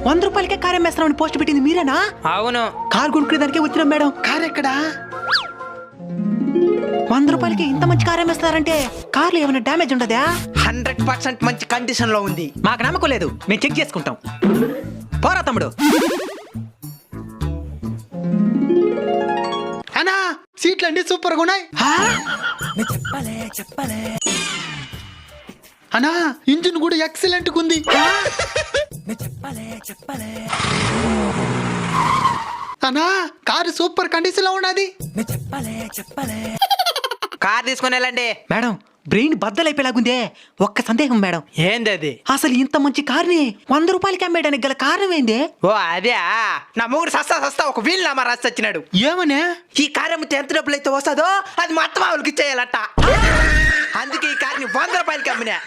100 రూపాయలకే car అమ్మేస్తామని post పెట్టింది మీరేనా? అవును. కార్ కొనుక్కునేదానికే వచ్చినాం మేడం. కార్ ఎక్కడా? 100 రూపాయలకి ఇంత మంచి కార్ అమ్మేస్తారంటే కార్లో ఏమైనా డ్యామేజ్ ఉండదా? 100% మంచి కండిషన్ లో ఉంది. మాకు నమ్మకం లేదు, మేము చెక్ చేసుకుంటాం. పోరా తమ్ముడు. అన్నా సీట్లు అండి సూపర్ గా ఉన్నాయి. అన్నా ఇంజిన్ కూడా ఎక్సలెంట్ గా ఉంది. అన్నా కారు సూపర్ కండిషన్ లో ఉన్నది. కార్ తీసుకుని వెళ్ళండి. మేడం బ్రెయిన్ బద్దలైపోయేలాగుందే. ఒక్క సందేహం మేడం, ఏంది అది? అసలు ఇంత మంచి కార్ని 100 రూపాయలకి అమ్మేయడానికి గల కారణం ఏంది? ఓ అదే, నా మొగుడు సస్తా ఒక వీల్ నామా రాసి వచ్చినాడు. ఏమనే? ఈ కార్ అమ్మితే ఎంత డబ్బులు అయితే వస్తుందో అది మొత్తం వాళ్ళకి ఇచ్చేయాలట. అందుకే ఈ కార్ని 100 రూపాయలకి అమ్మినా.